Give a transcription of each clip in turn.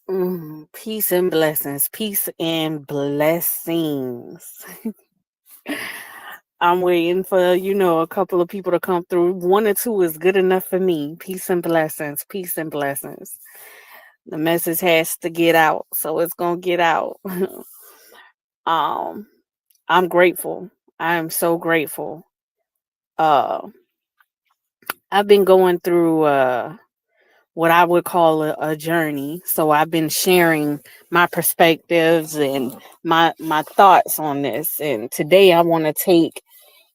Peace and blessings. Peace and blessings. I'm waiting for, a couple of people to come through. One or two is good enough for me. Peace and blessings. Peace and blessings. The message has to get out, so it's going to get out. um, I'm grateful. I am so grateful. Uh, I've been going through what I would call a journey. So I've been sharing my perspectives and my thoughts on this. And today I want to take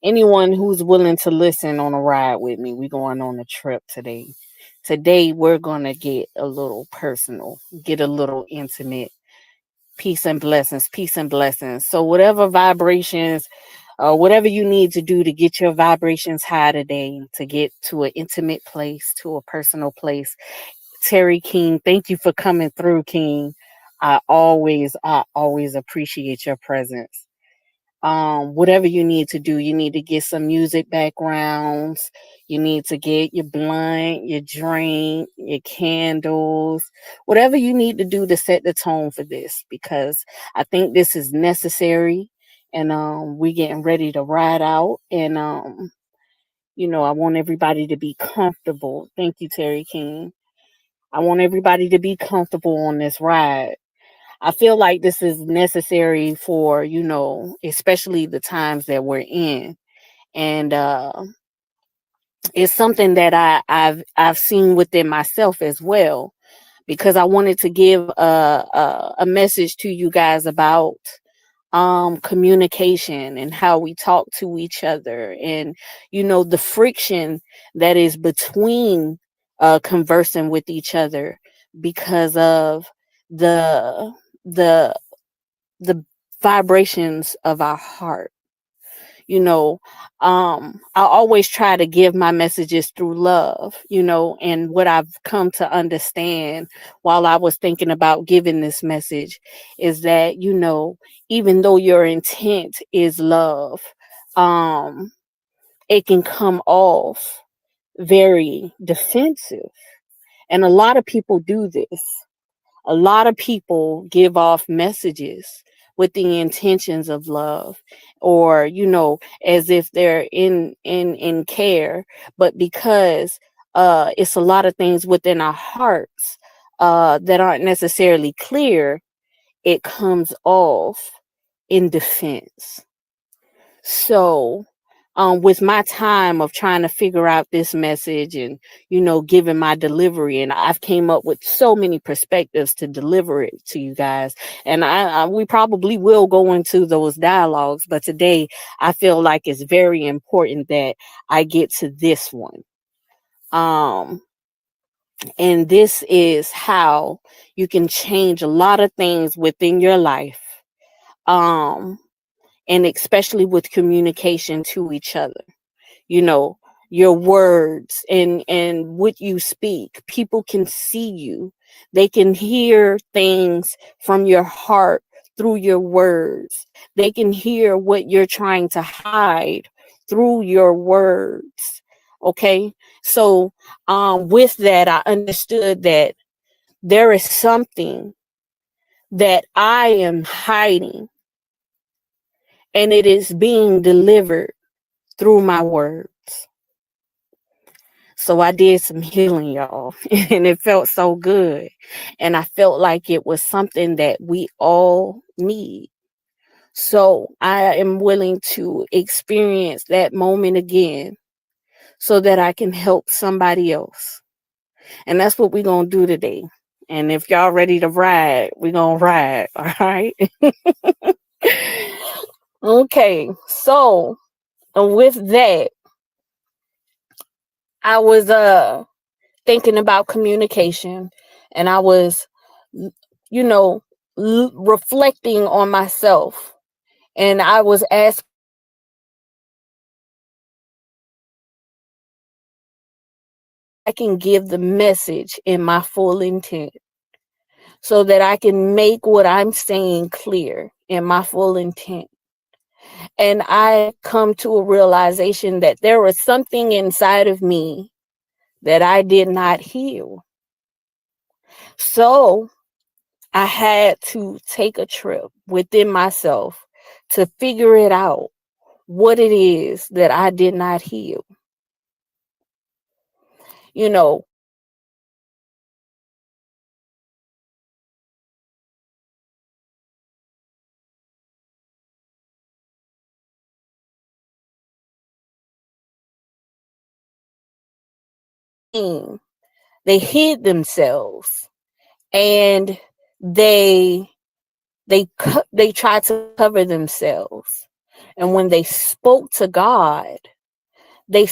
anyone who's willing to listen on a ride with me. We're going on a trip today. Today we're gonna get a little personal, get a little intimate. Peace and blessings, peace and blessings. So whatever vibrations, whatever you need to do to get your vibrations high today, to get to an intimate place, to a personal place. Terry King, thank you for coming through, King. I always appreciate your presence. Whatever you need to do, you need to get some music backgrounds, you need to get your blunt, your drink, your candles, whatever you need to do to set the tone for this, because I think this is necessary. And we getting ready to ride out. And I want everybody to be comfortable. Thank you, Terry King. I want everybody to be comfortable on this ride. I feel like this is necessary for, especially the times that we're in. And it's something that I've seen within myself as well, because I wanted to give a message to you guys about communication and how we talk to each other, and the friction that is between conversing with each other because of the the the vibrations of our heart. you know I always try to give my messages through love, and what I've come to understand while I was thinking about giving this message is that, even though your intent is love, um it can come off very defensive, and a lot of people do this. A lot of people give off messages with the intentions of love, or as if they're in care, but because it's a lot of things within our hearts that aren't necessarily clear, it comes off in defense. So, with my time of trying to figure out this message and, giving my delivery, and I've came up with so many perspectives to deliver it to you guys. And we probably will go into those dialogues, but today I feel like it's very important that I get to this one. Um, and this is how you can change a lot of things within your life. Um, and especially with communication to each other, you know your words and what you speak. People can see you, they can hear things from your heart through your words, they can hear what you're trying to hide through your words. Okay, so with that, I understood that there is something that I am hiding, and it is being delivered through my words. So I did some healing, y'all, and it felt so good. And I felt like it was something that we all need. So I am willing to experience that moment again so that I can help somebody else. And that's what we're going to do today. And if y'all ready to ride, we're going to ride. All right. Okay. So with that, I was thinking about communication, and I was, you know, reflecting on myself, and I was asking, I can give the message in my full intent so that I can make what I'm saying clear in my full intent. And I come to a realization that there was something inside of me that I did not heal. So I had to take a trip within myself to figure it out, what it is that I did not heal. You know, they hid themselves, and they they tried to cover themselves. And when they spoke to God, they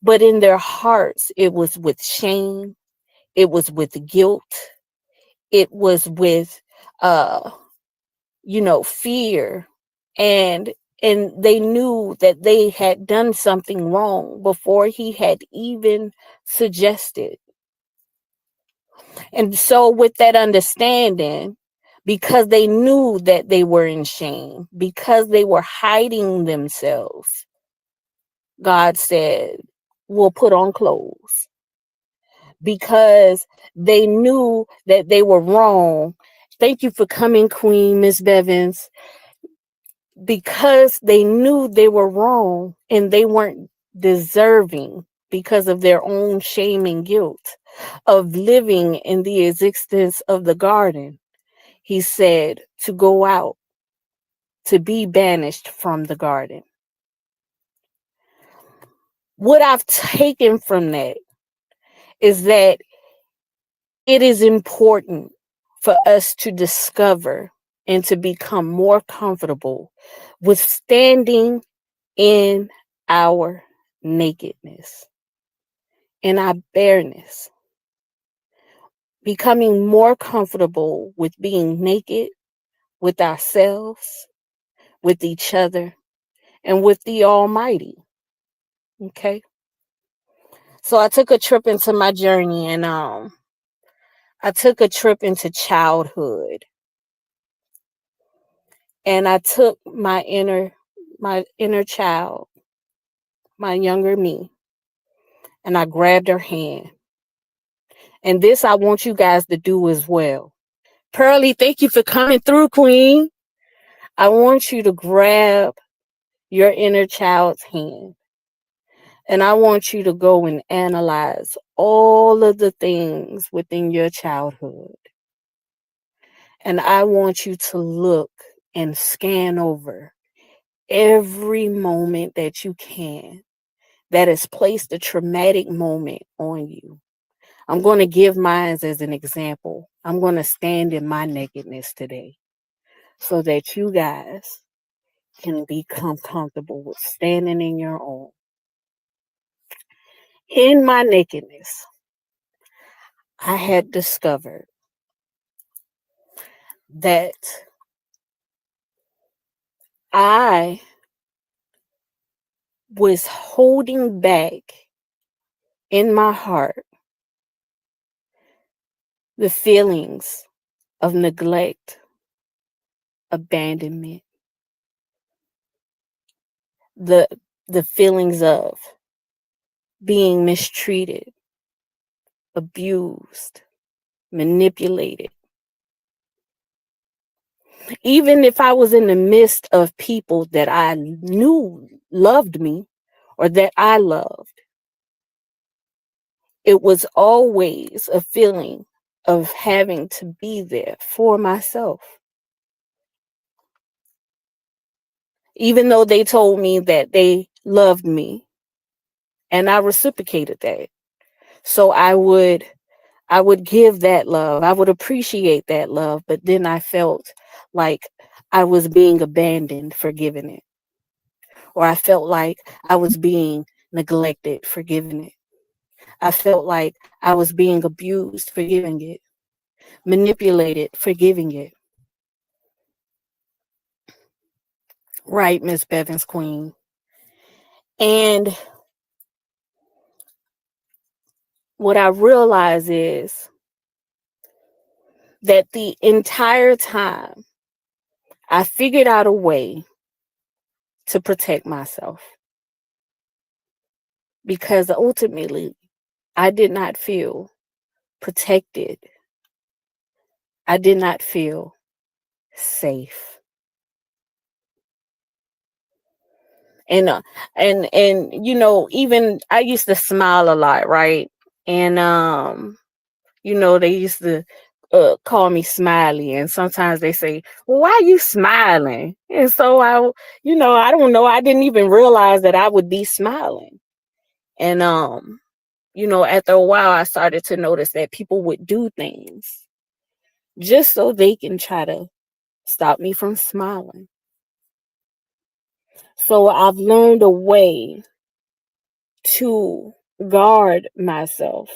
but in their hearts it was with shame, it was with guilt, it was with uh fear, and they knew that they had done something wrong before he had even suggested. And so with that understanding, because they knew that they were in shame, because they were hiding themselves, God said, we'll put on clothes. Because they knew that they were wrong. Thank you for coming, Queen Miss Bevins. Because they knew they were wrong and they weren't deserving, because of their own shame and guilt of living in the existence of the garden, he said to go out, to be banished from the garden. What I've taken from that is that it is important for us to discover and to become more comfortable with standing in our nakedness, in our bareness, becoming more comfortable with being naked with ourselves, with each other, and with the Almighty. Okay. So I took a trip into my journey, and I took a trip into childhood, and I took my inner child, my younger me, and I grabbed her hand. And this I want you guys to do as well. Pearlie, thank you for coming through, Queen. I want you to grab your inner child's hand, and I want you to go and analyze all of the things within your childhood. And I want you to look and scan over every moment that you can that has placed a traumatic moment on you. I'm going to give mine as an example. I'm going to stand in my nakedness today so that you guys can become comfortable with standing in your own. In my nakedness, I had discovered that I was holding back in my heart the feelings of neglect, abandonment, the the feelings of being mistreated, abused, manipulated. Even if I was in the midst of people that I knew loved me or that I loved, it was always a feeling of having to be there for myself. Even though they told me that they loved me, and I reciprocated that. So I would give that love. I would appreciate that love, but then I felt like I was being abandoned for giving it, or I felt like I was being neglected for giving it. I felt like I was being abused for giving it, manipulated for giving it. Right, Miss Bevins Queen. And what I realize is that the entire time I figured out a way to protect myself, because ultimately I did not feel protected I did not feel safe. And even I used to smile a lot, right? And they used to call me Smiley, and sometimes they say, "Well, why are you smiling?" And so I don't know, I didn't even realize that I would be smiling. And after a while, I started to notice that people would do things just so they can try to stop me from smiling. So I've learned a way to guard myself.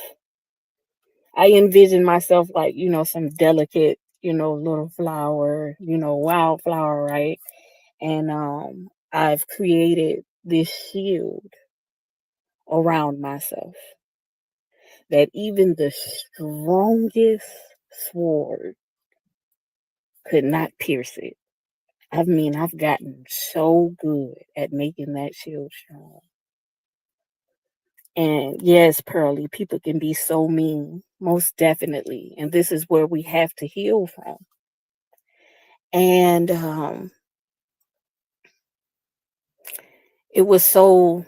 I envision myself like, some delicate, little flower, wildflower, right? And I've created this shield around myself that even the strongest sword could not pierce it. I mean, I've gotten so good at making that shield strong. And yes, Pearly, people can be so mean, most definitely. And this is where we have to heal from. And it was so,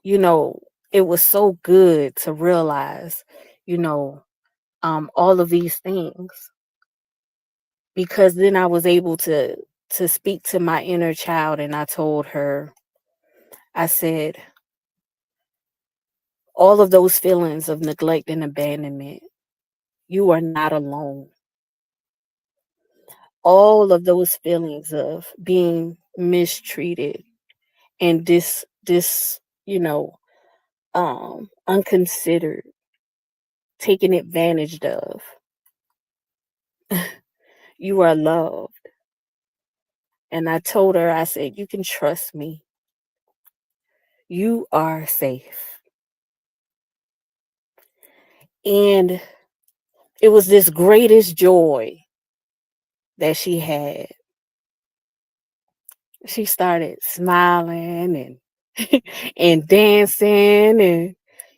you know, it was so good to realize, you know, all of these things, because then I was able to speak to my inner child, and I told her, I said, all of those feelings of neglect and abandonment, you are not alone. All of those feelings of being mistreated and you know, unconsidered, taken advantage of, you are loved. And I told her, I said, you can trust me. You are safe. And it was this greatest joy that she had. She started smiling and and dancing, and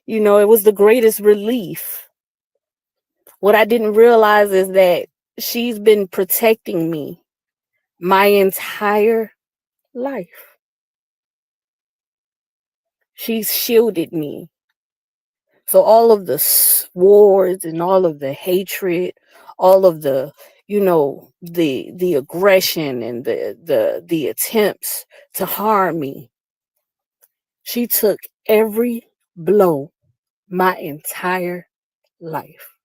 it was the greatest relief. What I didn't realize is that she's been protecting me my entire life. She's shielded me. So all of the swords and all of the hatred, all of the the aggression and the attempts to harm me, she took every blow my entire life.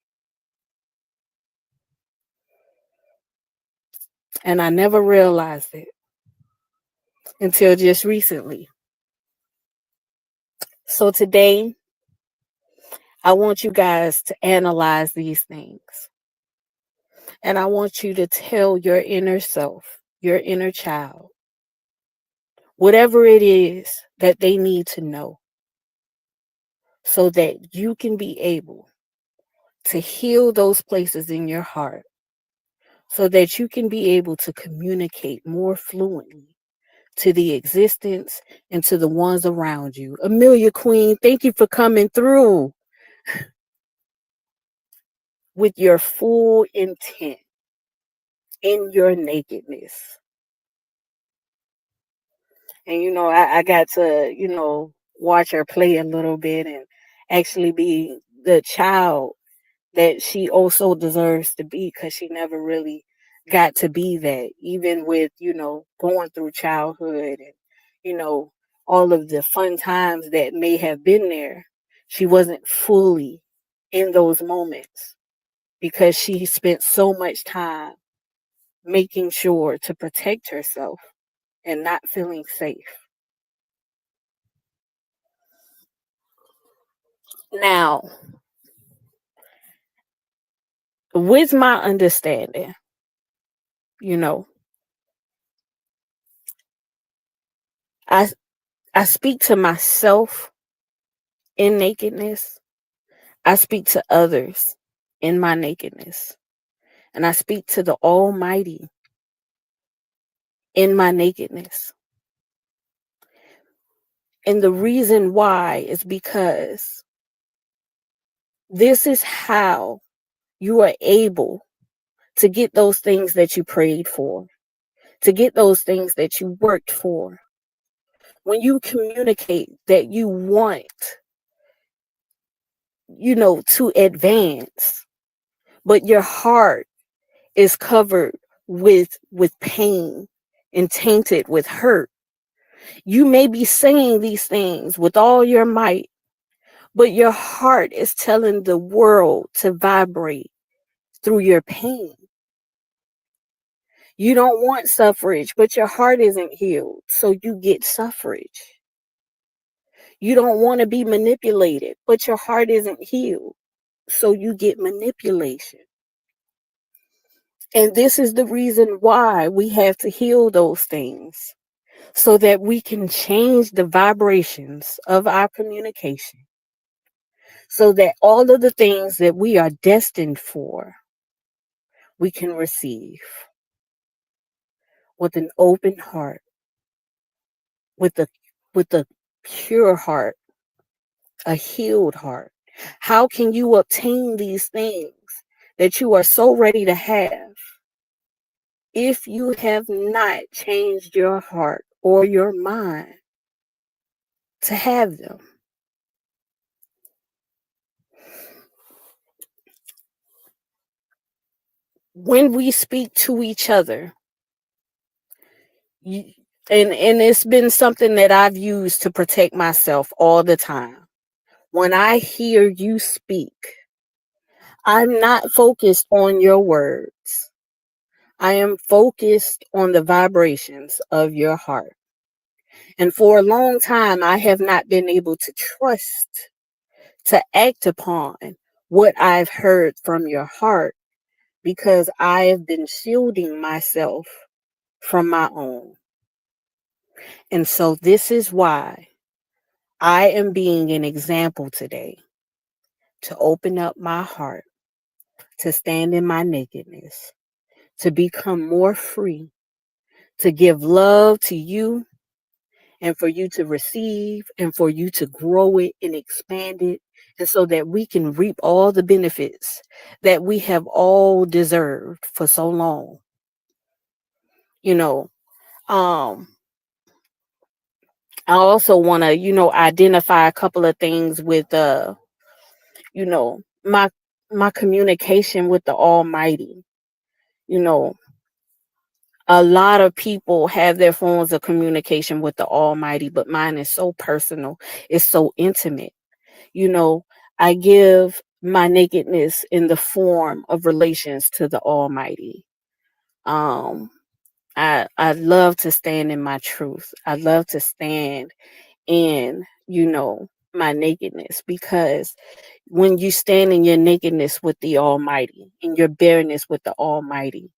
And I never realized it until just recently. So today, I want you guys to analyze these things. And I want you to tell your inner self, your inner child, whatever it is that they need to know, so that you can be able to heal those places in your heart, so that you can be able to communicate more fluently to the existence and to the ones around you. Amelia Queen, thank you for coming through with your full intent in your nakedness. And I got to, watch her play a little bit and actually be the child that she also deserves to be, because she never really got to be that, even with, going through childhood and, you know, all of the fun times that may have been there. She wasn't fully in those moments because she spent so much time making sure to protect herself and not feeling safe. Now, with my understanding, you know, I I speak to myself in nakedness. I speak to others in my nakedness. And I speak to the Almighty in my nakedness. And the reason why is because this is how you are able to get those things that you prayed for, to get those things that you worked for. When you communicate that you want, to advance, but your heart is covered with pain and tainted with hurt. You may be saying these things with all your might, but your heart is telling the world to vibrate through your pain. You don't want suffrage, but your heart isn't healed, so you get suffrage. You don't want to be manipulated, but your heart isn't healed, so you get manipulation. And this is the reason why we have to heal those things, so that we can change the vibrations of our communication, so that all of the things that we are destined for, we can receive with an open heart, with a pure heart, a healed heart. How can you obtain these things that you are so ready to have if you have not changed your heart or your mind to have them? When we speak to each other, and it's been something that I've used to protect myself all the time. When I hear you speak, I'm not focused on your words. I am focused on the vibrations of your heart. And for a long time, I have not been able to trust to act upon what I've heard from your heart, because I have been shielding myself from my own. And so this is why I am being an example today, to open up my heart, to stand in my nakedness, to become more free, to give love to you, and for you to receive, and for you to grow it and expand it, and so that we can reap all the benefits that we have all deserved for so long. You know, um, I also want to, identify a couple of things with, you know, my my communication with the Almighty. You know, a lot of people have their forms of communication with the Almighty, but mine is so personal. It's so intimate. You know, I give my nakedness in the form of relations to the Almighty. Um, I love to stand in my truth. I love to stand in, my nakedness, because when you stand in your nakedness with the Almighty, in your bareness with the Almighty,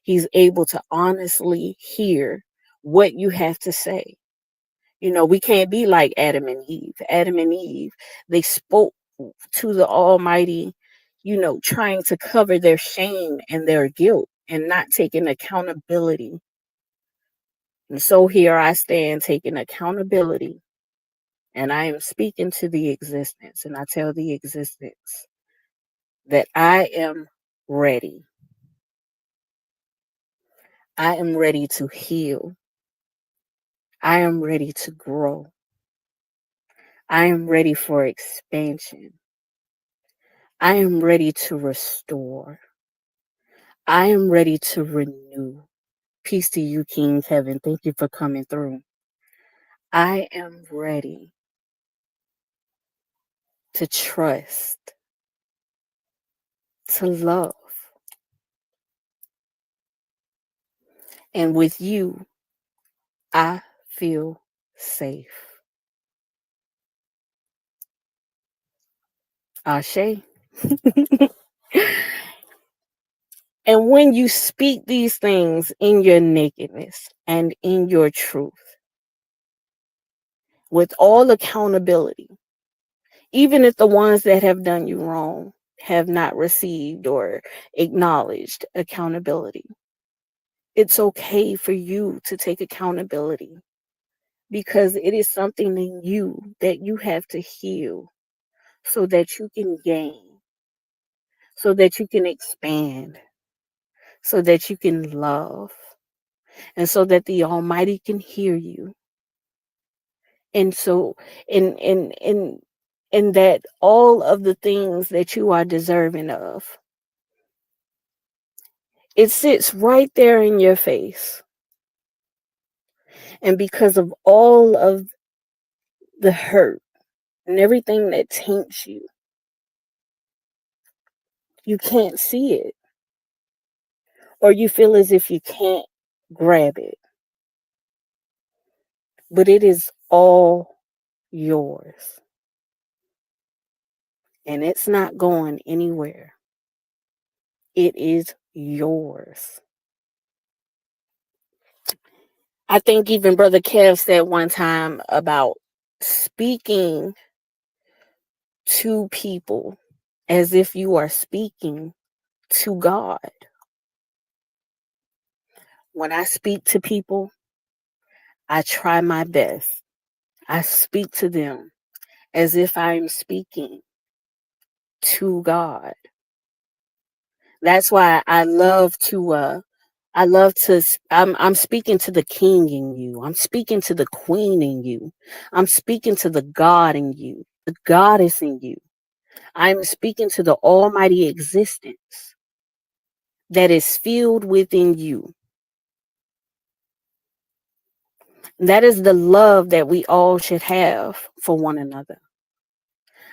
He's able to honestly hear what you have to say. We can't be like Adam and Eve. Adam and Eve, they spoke to the Almighty, trying to cover their shame and their guilt and not taking accountability. And so here I stand taking accountability, and I am speaking to the existence, and I tell the existence that I am ready. I am ready to heal. I am ready to grow. I am ready for expansion. I am ready to restore. I am ready to renew. Peace to you, King Kevin. Thank you for coming through. I am ready to trust, to love. And with you, I feel safe. Ashe. And when you speak these things in your nakedness and in your truth, with all accountability, even if the ones that have done you wrong have not received or acknowledged accountability, it's okay for you to take accountability, because it is something in you that you have to heal, so that you can gain, so that you can expand, so that you can love and so that the Almighty can hear you. And so, and that all of the things that you are deserving of, it sits right there in your face. And because of all of the hurt and everything that taints you, you can't see it, or you feel as if you can't grab it. But it is all yours. And it's not going anywhere. It is yours. I think even Brother Kev said one time about speaking to people as if you are speaking to God. When I speak to people, I try my best. I speak to them as if I'm speaking to God. That's why I'm speaking to the king in you. I'm speaking to the queen in you. I'm speaking to the God in you, the goddess in you. I'm speaking to the almighty existence that is filled within you. That is the love that we all should have for one another.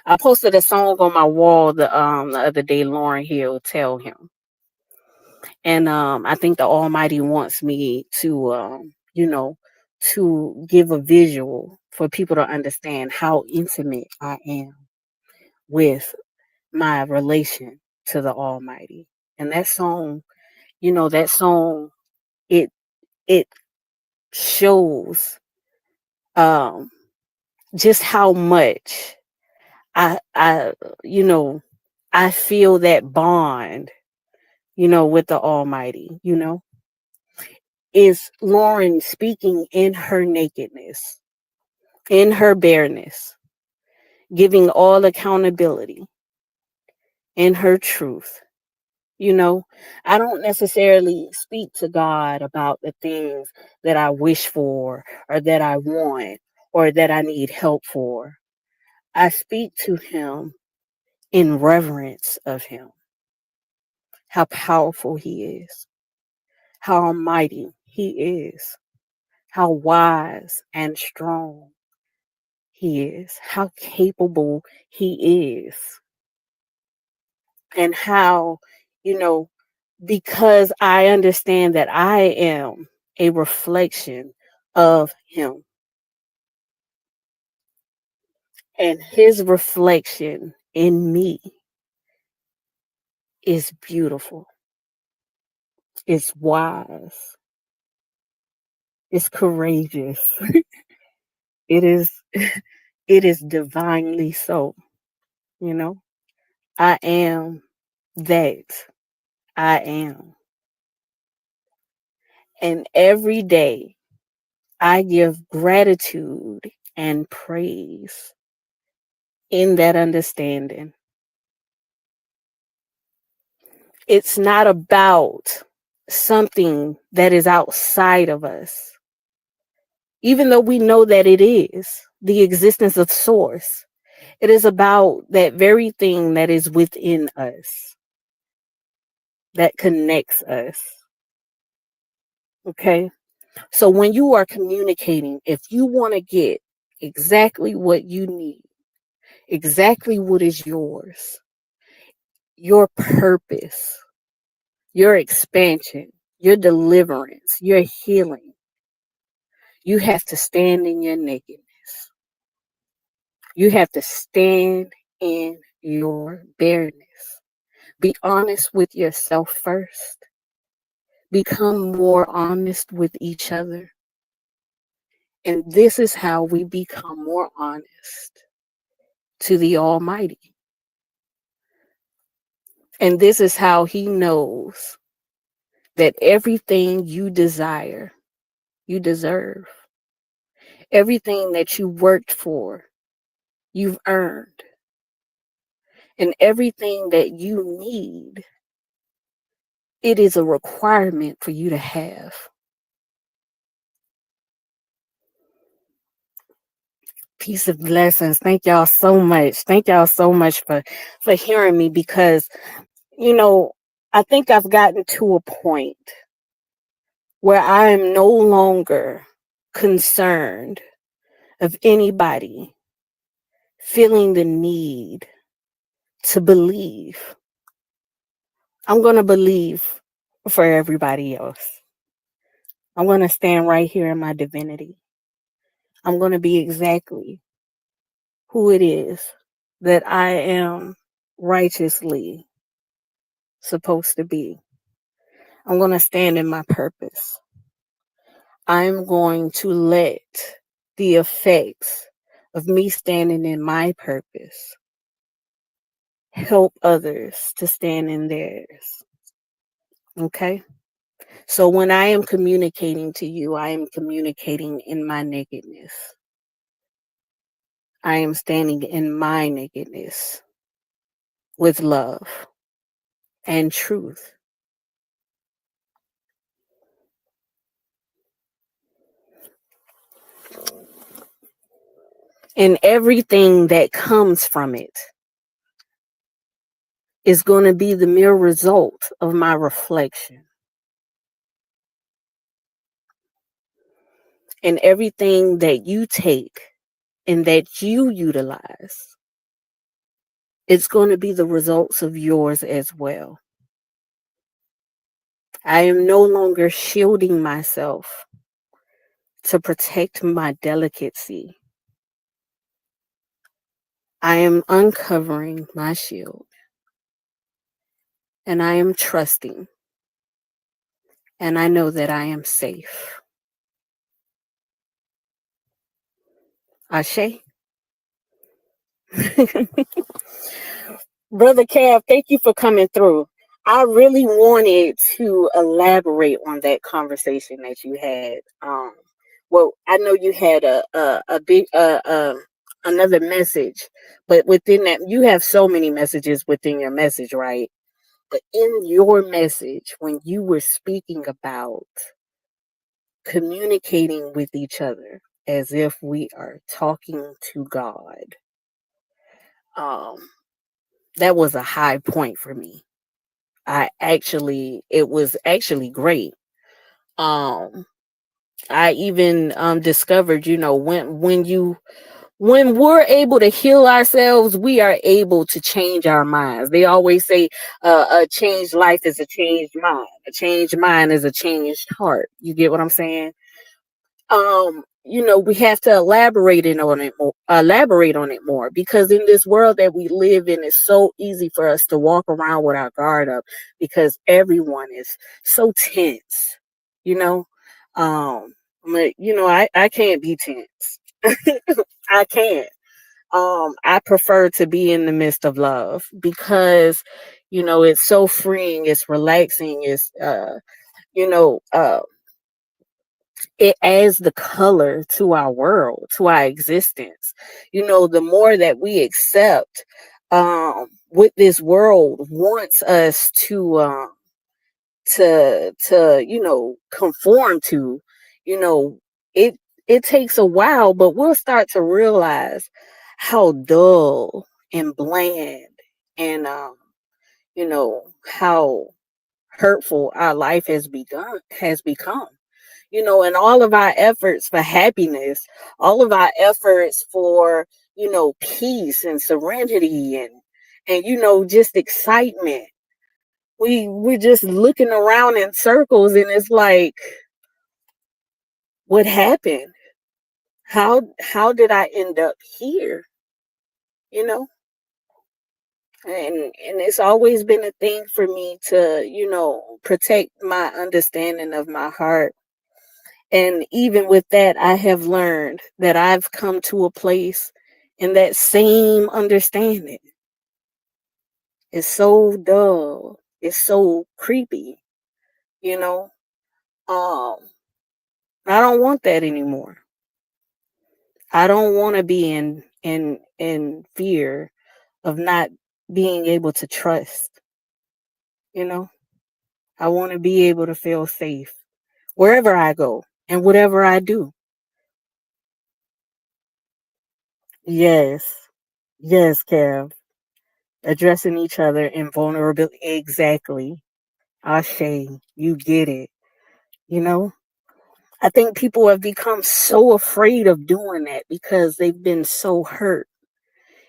I posted a song on my wall the other day, Lauren Hill, Tell Him. And I think the Almighty wants me to to give a visual for people to understand how intimate I am with my relation to the Almighty. And that song, that song, it it shows um just how much I I feel that bond, with the Almighty, is Lauren speaking in her nakedness, in her bareness, giving all accountability in her truth. I don't necessarily speak to God about the things that I wish for or that I want or that I need help for. I speak to Him in reverence of Him, how powerful He is, how almighty He is, how wise and strong He is, how capable He is, and how, you know, because I understand that I am a reflection of Him, and His reflection in me is beautiful, it's wise, it's courageous, it is it is divinely so, you know. I am that I am. And every day I give gratitude and praise in that understanding. It's not about something that is outside of us, even though we know that it is the existence of Source. It is about that very thing that is within us, that connects us. Okay? So when you are communicating, if you want to get exactly what you need, exactly what is yours, your purpose, your expansion, your deliverance, your healing, you have to stand in your nakedness. You have to stand in your bareness. Be honest with yourself first. Become more honest with each other. And this is how we become more honest to the Almighty. And this is how He knows that everything you desire, you deserve. Everything that you worked for, you've earned. And everything that you need, it is a requirement for you to have. Peace of blessings. Thank y'all so much. Thank y'all so much for hearing me, because you know, I think I've gotten to a point where I am no longer concerned of anybody feeling the need to believe. I'm going to believe for everybody else. I'm going to stand right here in my divinity. I'm going to be exactly who it is that I am righteously supposed to be. I'm going to stand in my purpose. I'm going to let the effects of me standing in my purpose help others to stand in theirs. Okay? So when I am communicating to you, I am communicating in my nakedness. I am standing in my nakedness with love and truth. And everything that comes from it is going to be the mere result of my reflection. And everything that you take and that you utilize, it's going to be the results of yours as well. I am no longer shielding myself to protect my delicacy. I am uncovering my shield, and I am trusting, and I know that I am safe. Ashe. Brother Cav, thank you for coming through. I really wanted to elaborate on that conversation that you had. Well, I know you had a big another message, but within that, you have so many messages within your message, right? But in your message, when you were speaking about communicating with each other as if we are talking to God, um, that was a high point for me. It was actually great. Um, I even discovered, when we're able to heal ourselves, we are able to change our minds. They always say a changed life is a changed mind. A changed mind is a changed heart. You get what I'm saying? We have to elaborate on it more, because in this world that we live in, it's so easy for us to walk around with our guard up because everyone is so tense, you know. I can't be tense. I can't. I prefer to be in the midst of love, because it's so freeing, it's relaxing, it's you know uh it adds the color to our world, to our existence. The more that we accept what this world wants us to conform to, you know, it it takes a while, but we'll start to realize how dull and bland and how hurtful our life has become. And all of our efforts for happiness, all of our efforts for, peace and serenity and just excitement. We're just looking around in circles, and it's like, what happened? How did I end up here? You know? And it's always been a thing for me to, protect my understanding of my heart. And even with that, I have learned that I've come to a place in that same understanding. It's so dull. It's so creepy, you know. Um, I don't want that anymore. I don't want to be in fear of not being able to trust, you know. I want to be able to feel safe wherever I go and whatever I do. Yes. Yes, Kev. Addressing each other in vulnerability. Exactly. Ashe, you get it. You know? I think people have become so afraid of doing that because they've been so hurt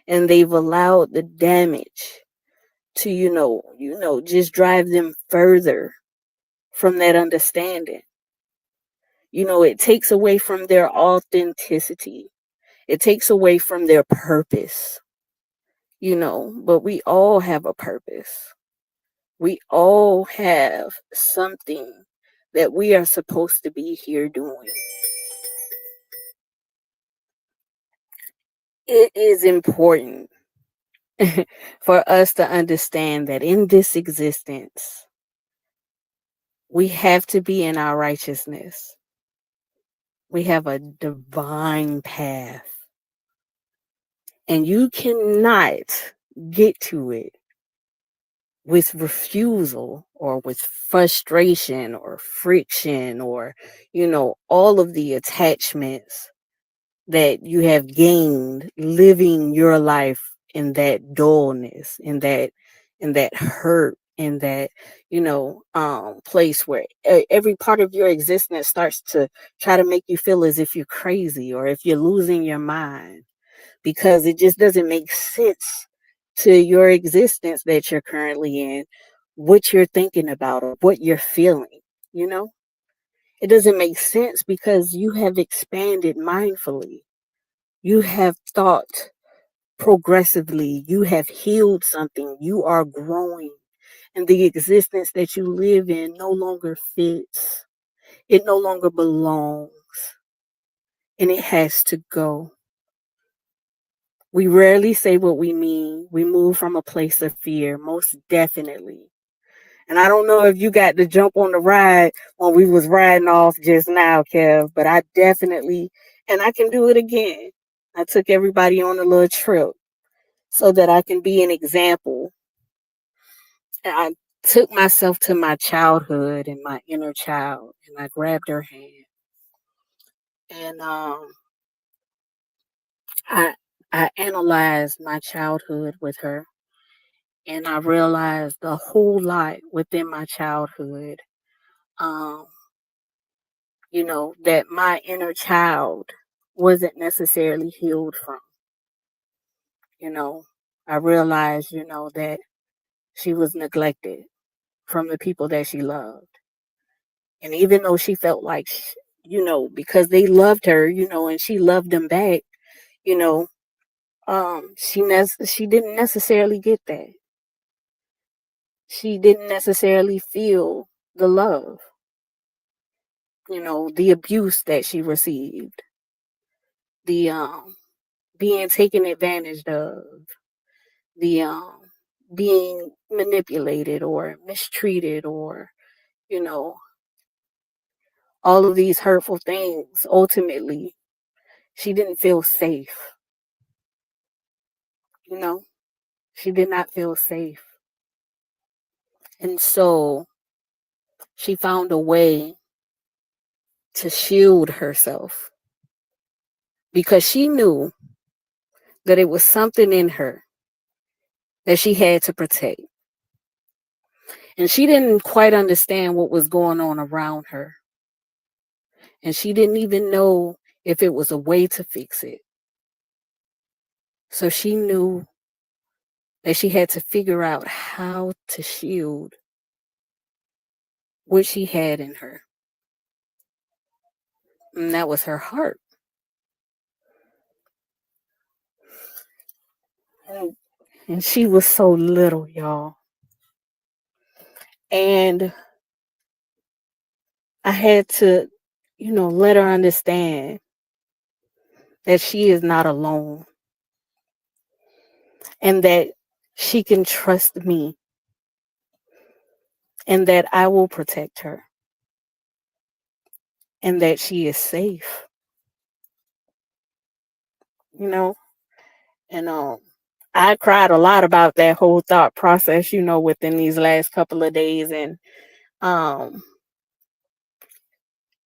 and they've allowed the damage to, just drive them further from that understanding. It takes away from their authenticity. It takes away from their purpose, but we all have a purpose. We all have something that we are supposed to be here doing. It is important for us to understand that in this existence, we have to be in our righteousness. We have a divine path, and you cannot get to it with refusal or with frustration or friction or, all of the attachments that you have gained living your life in that dullness, in that hurt, in that, place where every part of your existence starts to try to make you feel as if you're crazy or if you're losing your mind because it just doesn't make sense to your existence that you're currently in, what you're thinking about or what you're feeling, you know? It doesn't make sense because you have expanded mindfully. You have thought progressively. You have healed something. You are growing. And the existence that you live in no longer fits. It no longer belongs. And it has to go. We rarely say what we mean. We move from a place of fear, most definitely. And I don't know if you got to jump on the ride when we was riding off just now, Kev, but I definitely, and I can do it again. I took everybody on a little trip so that I can be an example. And I took myself to my childhood and my inner child, and I grabbed her hand, and I I analyzed my childhood with her, and I realized a whole lot within my childhood. Um, that my inner child wasn't necessarily healed from. You know, I realized, that she was neglected from the people that she loved. And even though she felt like, because they loved her, and she loved them back, you know, she didn't necessarily get that. She didn't necessarily feel the love, the abuse that she received, the being taken advantage of, the being manipulated or mistreated or, you know, all of these hurtful things. Ultimately, she didn't feel safe, you know, she did not feel safe. And so she found a way to shield herself because she knew that it was something in her that she had to protect. And she didn't quite understand what was going on around her. And she didn't even know if it was a way to fix it. So she knew that she had to figure out how to shield what she had in her. And that was her heart. And she was so little, y'all. And I had to, let her understand that she is not alone and that she can trust me and that I will protect her and that she is safe, you know. And I cried a lot about that whole thought process, within these last couple of days. And Um,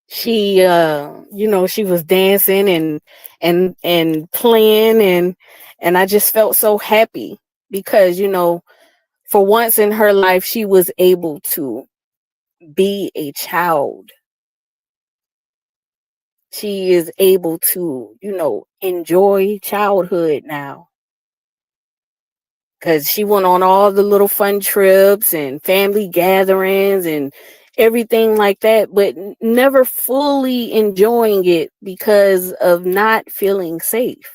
she she was dancing and playing, and I just felt so happy because for once in her life she was able to be a child. She is able to enjoy childhood now, because she went on all the little fun trips and family gatherings and everything like that, but never fully enjoying it because of not feeling safe.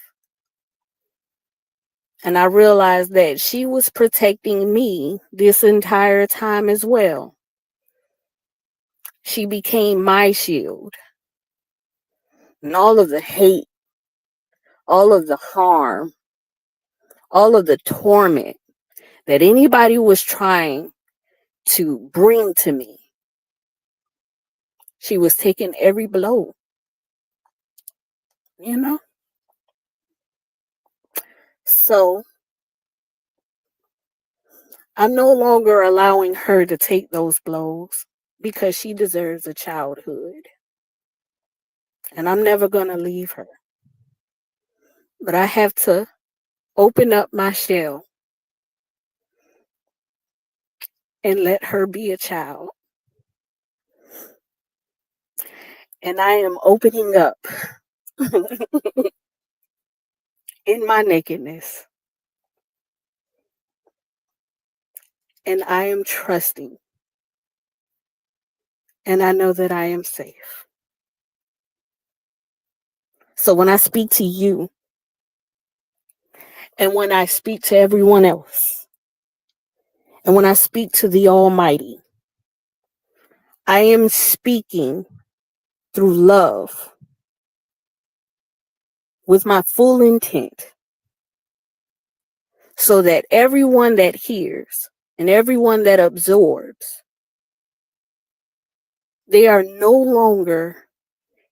And I realized that she was protecting me this entire time as well. She became my shield. And all of the hate, all of the harm, all of the torment that anybody was trying to bring to me, she was taking every blow, you know? So I'm no longer allowing her to take those blows because she deserves a childhood. And I'm never going to leave her. But I have to open up my shell and let her be a child. And I am opening up in my nakedness. And I am trusting. And I know that I am safe. So when I speak to you, and when I speak to everyone else, and when I speak to the Almighty, I am speaking through love with my full intent, so that everyone that hears and everyone that absorbs, they are no longer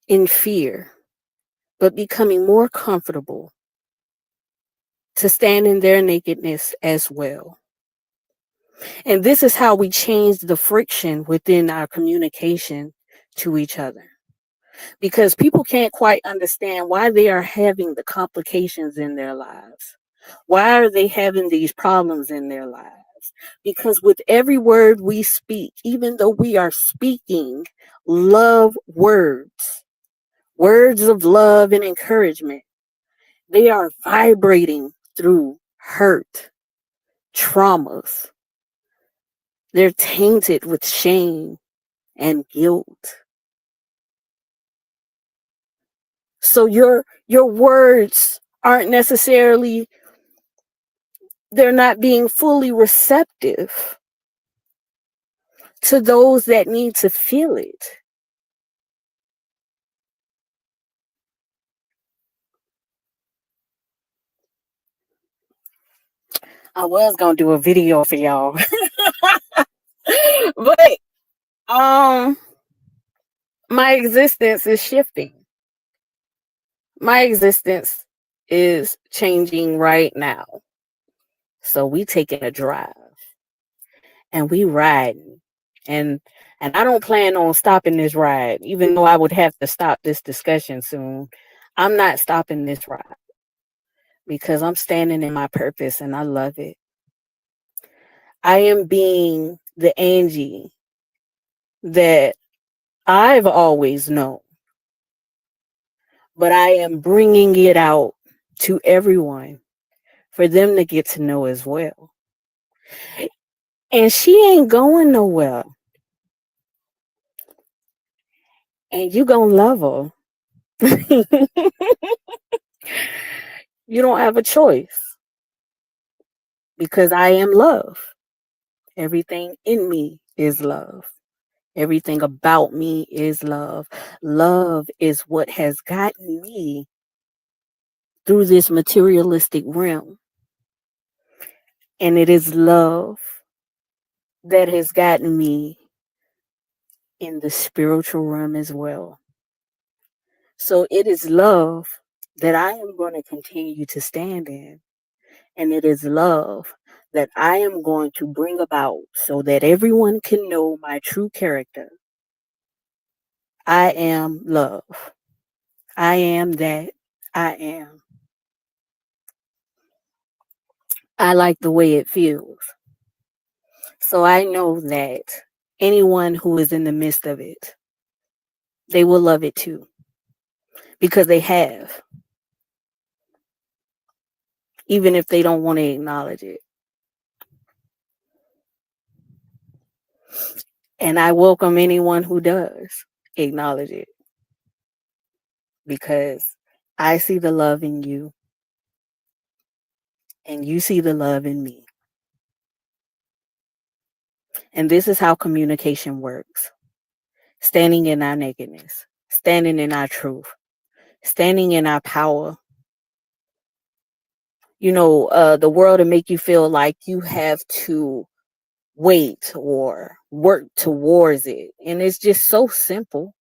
in fear, but becoming more comfortable to stand in their nakedness as well. And this is how we change the friction within our communication to each other. Because people can't quite understand why they are having the complications in their lives. Why are they having these problems in their lives? Because with every word we speak, even though we are speaking love words, words of love and encouragement, they are vibrating through hurt, traumas. They're tainted with shame and guilt. So your words aren't necessarily, they're not being fully receptive to those that need to feel it. I was gonna do a video for y'all. But my existence is shifting. My existence is changing right now. So we taking a drive and we riding. And I don't plan on stopping this ride, even though I would have to stop this discussion soon. I'm not stopping this ride because I'm standing in my purpose and I love it. I am being the Angie that I've always known, but I am bringing it out to everyone for them to get to know as well. And she ain't going nowhere. And you gonna love her. You don't have a choice because I am love. Everything in me is love. Everything about me is love. Love is what has gotten me through this materialistic realm. And it is love that has gotten me in the spiritual realm as well. So it is love that I am going to continue to stand in. And it is love that I am going to bring about so that everyone can know my true character. I am love. I am that I am. I like the way it feels. So I know that anyone who is in the midst of it, they will love it too because they have, even if they don't want to acknowledge it. And I welcome anyone who does acknowledge it because I see the love in you and you see the love in me. And this is how communication works: standing in our nakedness, standing in our truth, standing in our power. The world will make you feel like you have to wait or work towards it. And it's just so simple.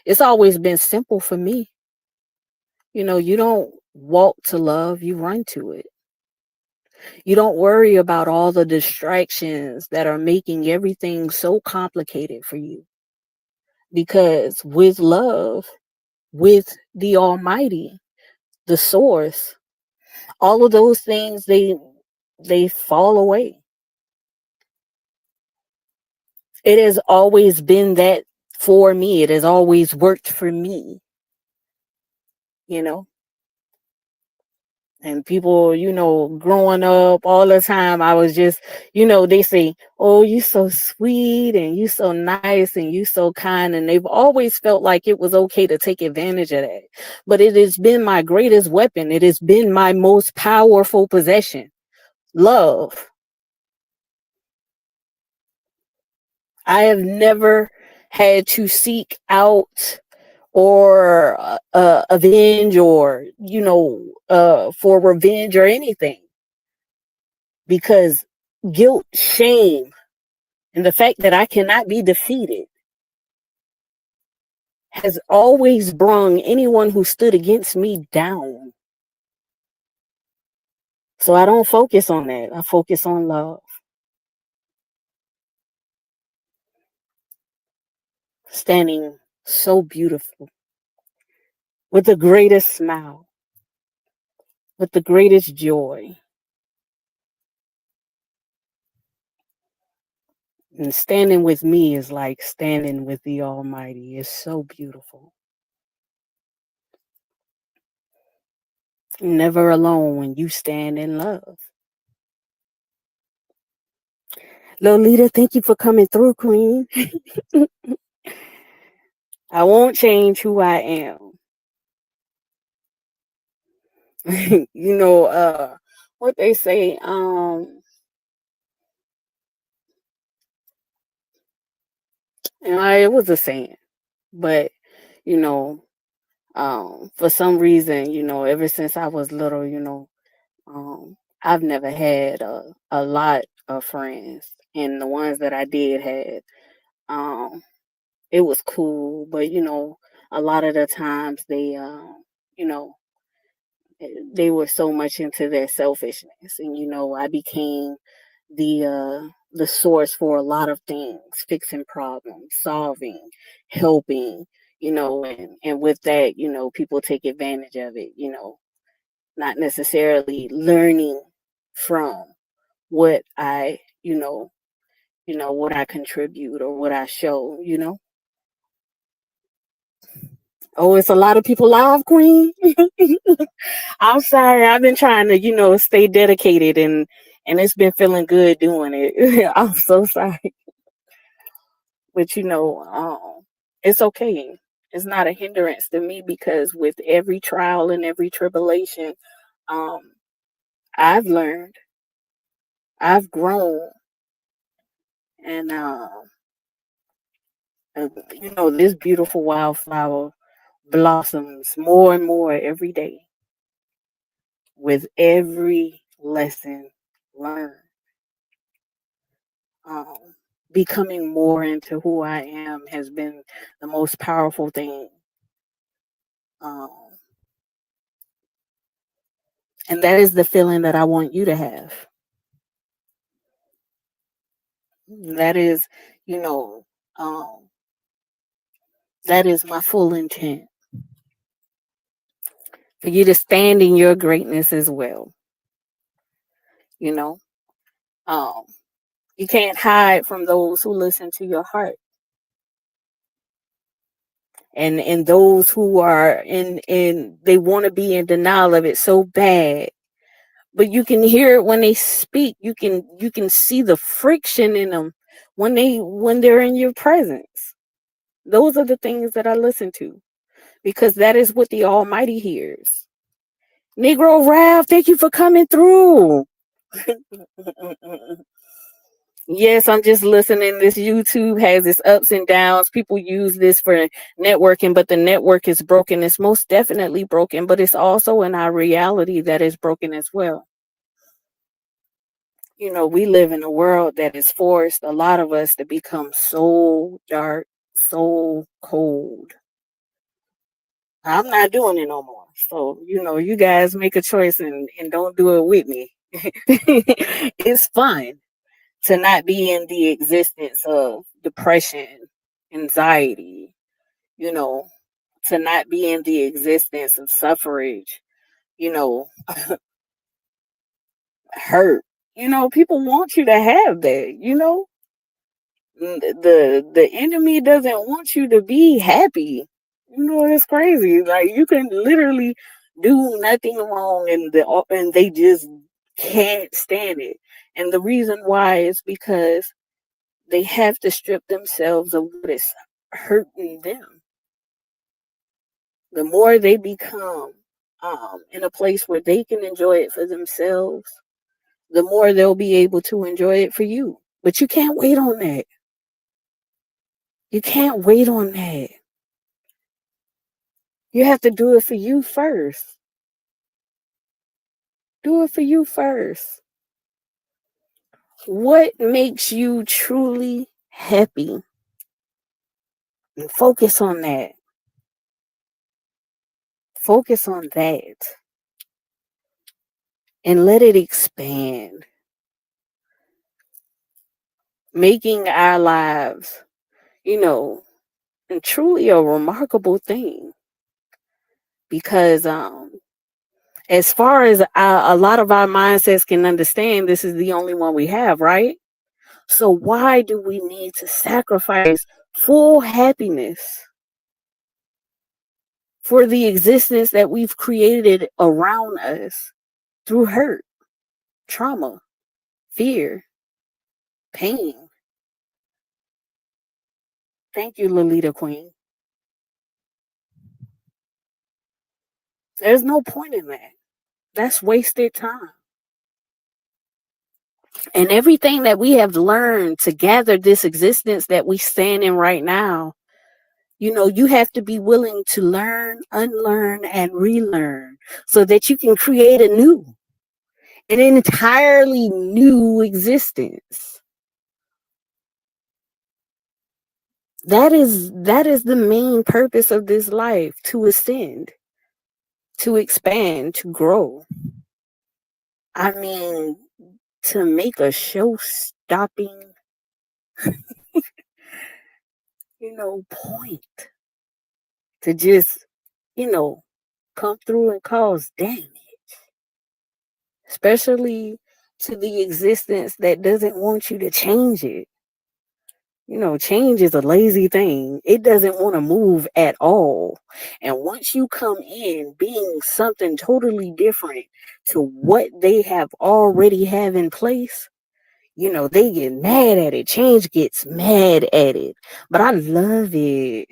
It's always been simple for me. You don't walk to love, you run to it. You don't worry about all the distractions that are making everything so complicated for you. Because with love, with the Almighty, the source, all of those things they fall away. It has always been that for me. It has always worked for me, you know. And people, growing up all the time, I was just, they say, oh, you so sweet and you so nice and you so kind. And they've always felt like it was okay to take advantage of that. But it has been my greatest weapon. It has been my most powerful possession: love. I have never had to seek out or avenge or, for revenge or anything, because guilt, shame, and the fact that I cannot be defeated has always brung anyone who stood against me down. So I don't focus on that. I focus on love. Standing so beautiful with the greatest smile, with the greatest joy. And standing with me is like standing with the Almighty. It's so beautiful. Never alone when you stand in love. Lolita, thank you for coming through, Queen. I won't change who I am. What they say, it was a saying, but you know, for some reason, ever since I was little, I've never had a lot of friends, and the ones that I did had, um, it was cool, but a lot of the times you know, they were so much into their selfishness, and I became the source for a lot of things: fixing problems, solving, helping, and with that, people take advantage of it, not necessarily learning from what I, what I contribute or what I show. Oh, it's a lot of people live, Queen. I'm sorry. I've been trying to, stay dedicated, and it's been feeling good doing it. I'm so sorry. But it's okay. It's not a hindrance to me, because with every trial and every tribulation, um, I've learned, I've grown, and this beautiful wildflower blossoms more and more every day with every lesson learned. Um, Becoming more into who I am has been the most powerful thing. Um, and that is the feeling that I want you to have. That is, you know, um, that is my full intent for you to stand in your greatness as well. You know, um, you can't hide from those who listen to your heart, and those who are in they want to be in denial of it so bad, but you can hear it when they speak. You can see the friction in them when they're in your presence. Those are the things that I listen to, because that is what the Almighty hears. Negro Ralph, thank you for coming through. Yes, I'm just listening. This YouTube has its ups and downs. People use this for networking, but the network is broken. It's most definitely broken, but it's also in our reality that is broken as well. We live in a world that has forced a lot of us to become so dark, so cold. I'm not doing it no more. So, you guys make a choice and don't do it with me. It's fun to not be in the existence of depression, anxiety, you know, to not be in the existence of suffrage, you know, hurt. People want you to have that. The enemy doesn't want you to be happy. It's crazy. Like, you can literally do nothing wrong, and they just can't stand it. And the reason why is because they have to strip themselves of what is hurting them. The more they become in a place where they can enjoy it for themselves, the more they'll be able to enjoy it for you. But you can't wait on that. You can't wait on that. You have to do it for you first. Do it for you first. What makes you truly happy? And focus on that. Focus on that. And let it expand. Making our lives, and truly a remarkable thing. Because as far as a lot of our mindsets can understand, this is the only one we have, right? So why do we need to sacrifice full happiness for the existence that we've created around us through hurt, trauma, fear, pain? Thank you, Lolita Queen. There's no point in that. That's wasted time. And everything that we have learned to gather this existence that we stand in right now, you have to be willing to learn, unlearn, and relearn so that you can create an entirely new existence. That is the main purpose of this life: to ascend, to expand, to grow. I mean, to make a show stopping, point, to just, come through and cause damage, especially to the existence that doesn't want you to change it. Change is a lazy thing. It doesn't want to move at all. And once you come in being something totally different to what they have already have in place, they get mad at it. Change gets mad at it. But I love it.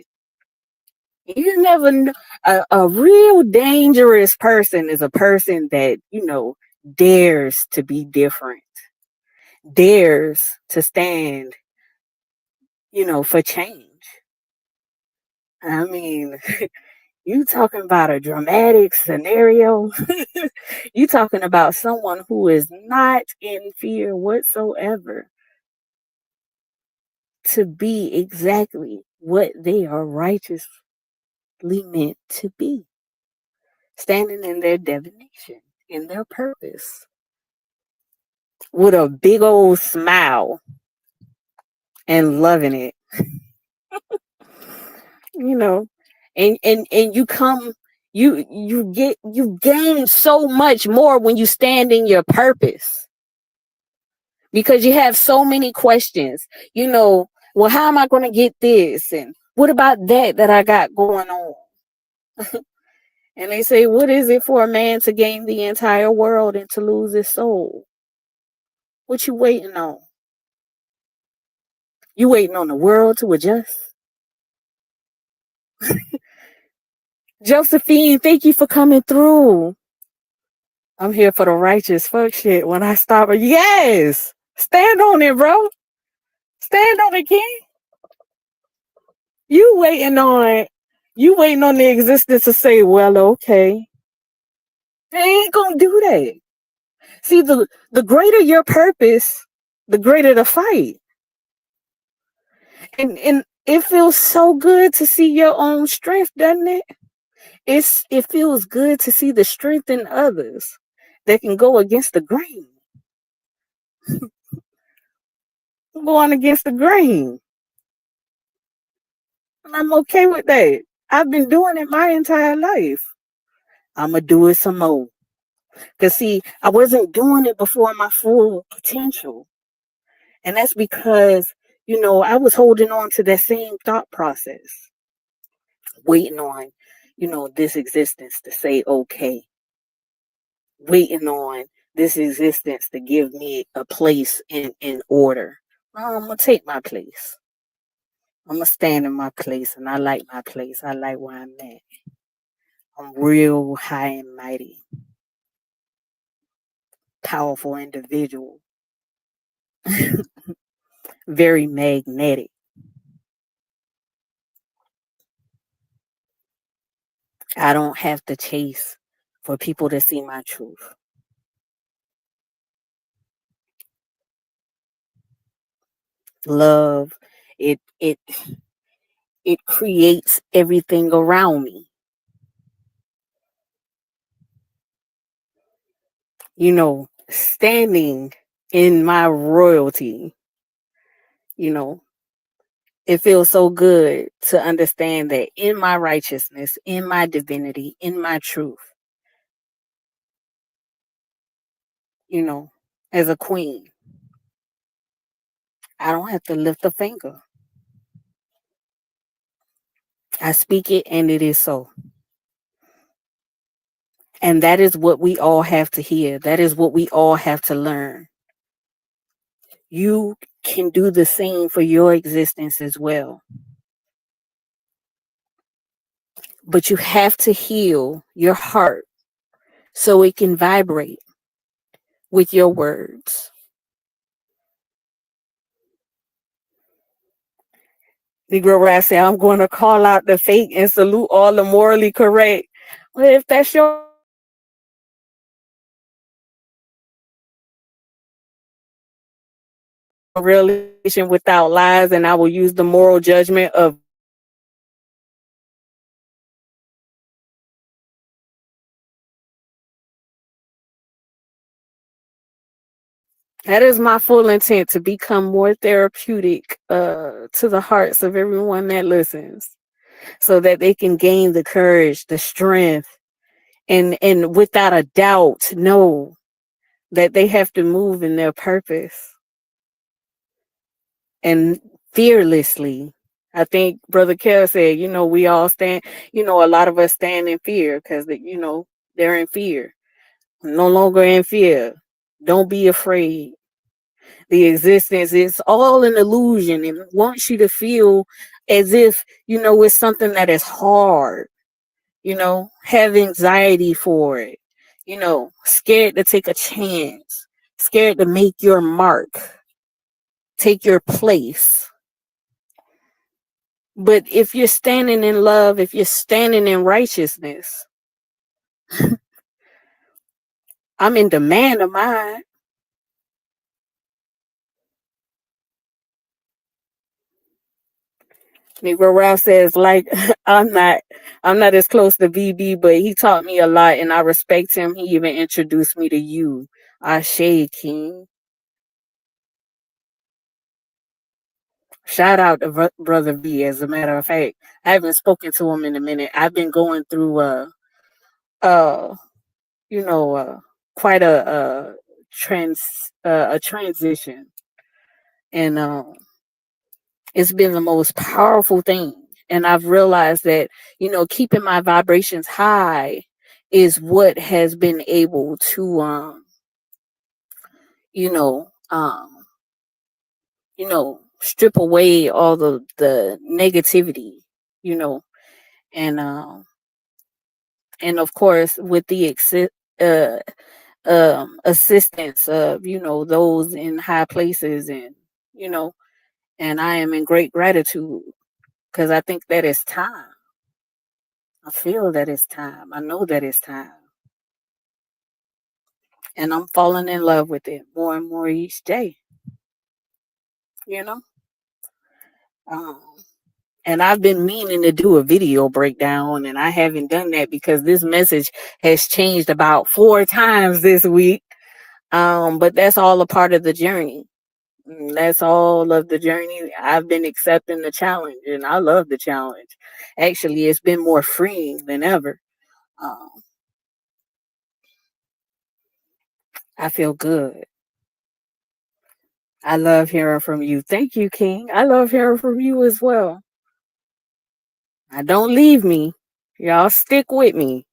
You never know. A real dangerous person is a person that, dares to be different, dares to stand, for change. I mean, you talking about a dramatic scenario. You talking about someone who is not in fear whatsoever to be exactly what they are righteously meant to be, standing in their divination, in their purpose, with a big old smile. and loving it, you know, and you gain so much more when you stand in your purpose, because you have so many questions, well, how am I going to get this, and what about that I got going on? And they say, what is it for a man to gain the entire world and to lose his soul? What you waiting on? You waiting on the world to adjust? Josephine, thank you for coming through. I'm here for the righteous fuck shit. When I stop, yes, stand on it, bro. Stand on it, King. You waiting on the existence to say, well, okay. They ain't gonna do that. See, the greater your purpose, the greater the fight. And it feels so good to see your own strength, doesn't it? It feels good to see the strength in others that can go against the grain. Going against the grain. And I'm okay with that. I've been doing it my entire life. I'ma do it some more. Cause see, I wasn't doing it before my full potential. And that's because, I was holding on to that same thought process, waiting on, this existence to say okay, waiting on this existence to give me a place in order. No, I'm gonna take my place. I'm gonna stand in my place, and I like my place. I like where I'm at. I'm real high and mighty, powerful individual, very magnetic. I don't have to chase for people to see my truth. Love, it it it creates everything around me. Standing in my royalty, you know, it feels so good to understand that in my righteousness, in my divinity, in my truth, you know, as a queen, I don't have to lift a finger. I speak it and it is so. And that is what we all have to hear. That is what we all have to learn. You can do the same for your existence as well. But you have to heal your heart so it can vibrate with your words. Negro Rat said, I'm going to call out the fake and salute all the morally correct. Well, if that's your relation without lies, and I will use the moral judgment of that is my full intent, to become more therapeutic to the hearts of everyone that listens, so that they can gain the courage, the strength, and without a doubt know that they have to move in their purpose and fearlessly. I think Brother Kell said, we all stand, a lot of us stand in fear because, they're in fear. No longer in fear. Don't be afraid. The existence is all an illusion and wants you to feel as if, it's something that is hard, have anxiety for it, scared to take a chance, scared to make your mark, take your place. But if you're standing in love, if you're standing in righteousness, I'm in demand of mine. Negro Ralph says, like, I'm not as close to BB, but he taught me a lot and I respect him. He even introduced me to you. Ashe King. Shout out to Brother V. As a matter of fact, I haven't spoken to him in a minute. I've been going through uh you know quite a transition, and it's been the most powerful thing. And I've realized that, keeping my vibrations high is what has been able to you know um strip away all the negativity, you know and and of course, with the uh assistance of, those in high places, and you know and I am in great gratitude, because I think that it's time. I feel that it's time. I know that it's time. And I'm falling in love with it more and more each day, you know? Um, and I've been meaning to do a video breakdown, and I haven't done that because this message has changed about 4 times this week. But that's all a part of the journey. That's all of the journey. I've been accepting the challenge, and I love the challenge. Actually, it's been more freeing than ever. Um, I feel good. I love hearing from you. Thank you, King. I love hearing from you as well. Now, don't leave me. Y'all stick with me,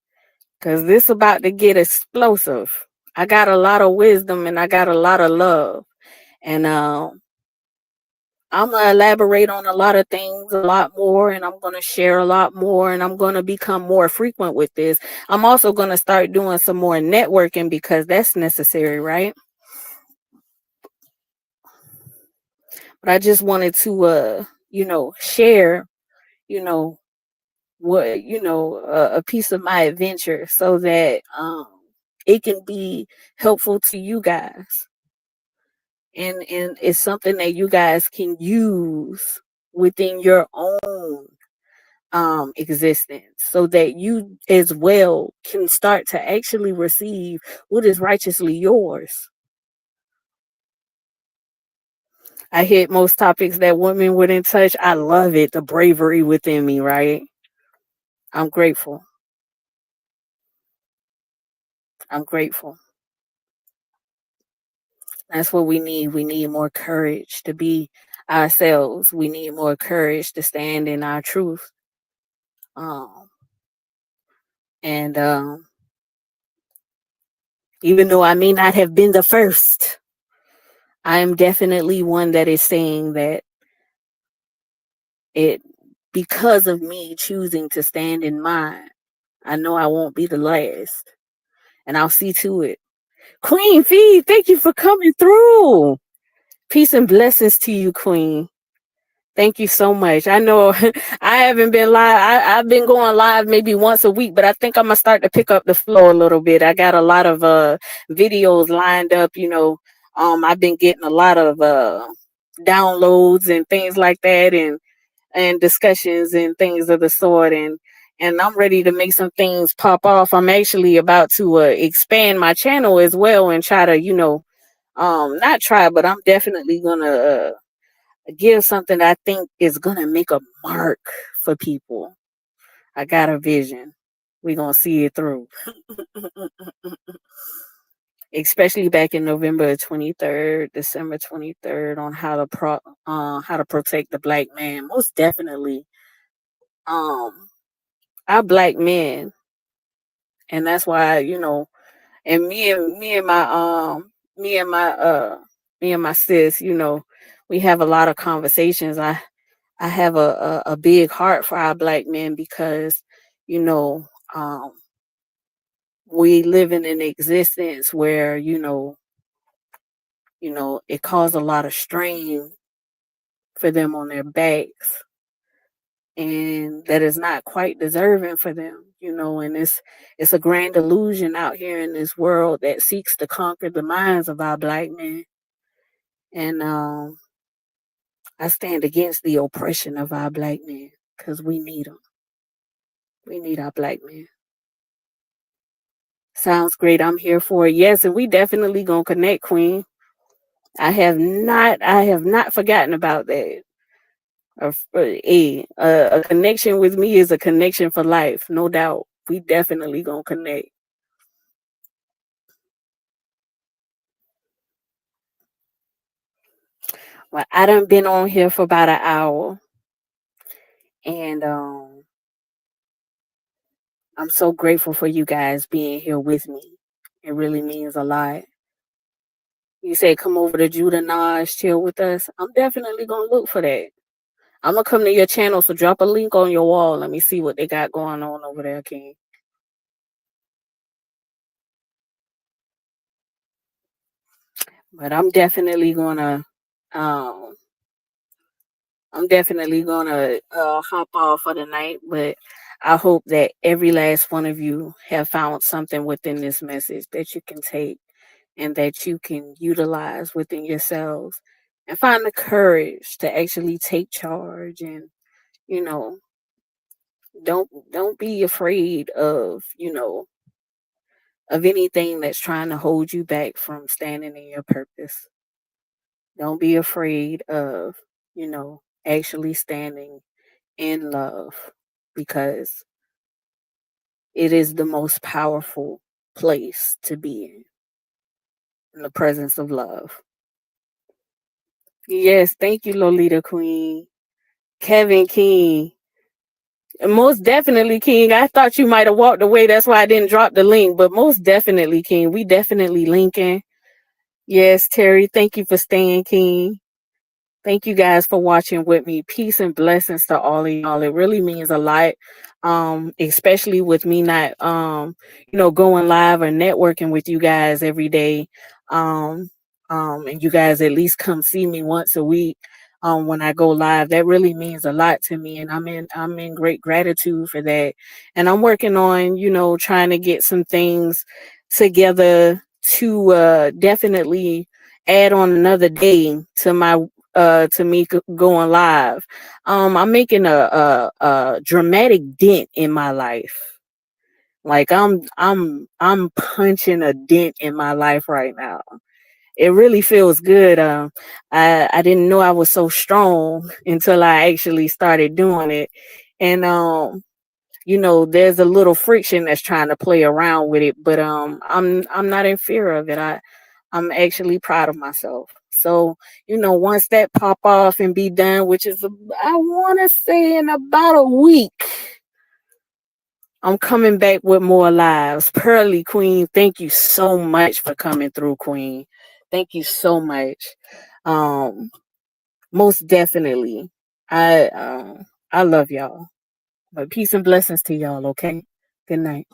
because this about to get explosive. I got a lot of wisdom and I got a lot of love. And I'm going to elaborate on a lot of things a lot more, and I'm going to share a lot more, and I'm going to become more frequent with this. I'm also going to start doing some more networking, because that's necessary, right? But I just wanted to, share, you know, a piece of my adventure, so that it can be helpful to you guys, and it's something that you guys can use within your own existence, so that you as well can start to actually receive what is righteously yours. I hit most topics that women wouldn't touch. I love it, the bravery within me, right? I'm grateful. I'm grateful. That's what we need. We need more courage to be ourselves. We need more courage to stand in our truth. Um, and even though I may not have been the first, I am definitely one that is saying that it, because of me choosing to stand in mine, I know I won't be the last. And I'll see to it. Queen Fee, thank you for coming through. Peace and blessings to you, Queen. Thank you so much. I know I haven't been live. I've been going live maybe once a week, but I think I'm gonna start to pick up the flow a little bit. I got a lot of videos lined up, I've been getting a lot of downloads and things like that, and discussions and things of the sort, and I'm ready to make some things pop off. I'm actually about to expand my channel as well, and try to, not try, but I'm definitely gonna give something that I think is gonna make a mark for people. I got a vision. We're gonna see it through. Especially back in November 23rd, December 23rd, on how to protect the black man. Most definitely, our black men, and that's why, and me and my me and my sis, we have a lot of conversations. I have a big heart for our black men, because, you know, um, we live in an existence where, it caused a lot of strain for them on their backs, and that is not quite deserving for them, and it's a grand illusion out here in this world that seeks to conquer the minds of our black men. And I stand against the oppression of our black men, because we need them. We need our black men. Sounds great. I'm here for it. Yes, and we definitely gonna connect, Queen. I have not forgotten about that. A connection with me is a connection for life, no doubt. We definitely gonna connect. Well, I done been on here for about an hour, and I'm so grateful for you guys being here with me. It really means a lot. You say come over to Judah Naj, chill with us. I'm definitely gonna look for that. I'm gonna come to your channel, so drop a link on your wall. Let me see what they got going on over there, King. But um I'm definitely gonna hop off for the night. But I hope that every last one of you have found something within this message that you can take and that you can utilize within yourselves and find the courage to actually take charge and you know don't be afraid of of anything that's trying to hold you back from standing in your purpose. Don't be afraid of actually standing in love, because it is the most powerful place to be in the presence of love. Yes, thank you, Lolita Queen. Kevin King. Most definitely, King. I thought you might have walked away. That's why I didn't drop the link. But most definitely, King. We definitely linking. Yes, Terry. Thank you for staying, King. Thank you guys for watching with me. Peace and blessings to all of y'all. It really means a lot. Especially with me not going live or networking with you guys every day. Um, and you guys at least come see me once a week when I go live. That really means a lot to me, and I'm in great gratitude for that. And I'm working on, trying to get some things together to definitely add on another day to my to me going live. I'm making a dramatic dent in my life. Like I'm punching a dent in my life right now. It really feels good. I didn't know I was so strong until I actually started doing it, and there's a little friction that's trying to play around with it, but I'm not in fear of it. I'm actually proud of myself. So, once that pop off and be done, which is, I want to say in about a week, I'm coming back with more lives. Pearly Queen, thank you so much for coming through, Queen. Thank you so much. Um, Most definitely. I love y'all. But peace and blessings to y'all, okay? Good night.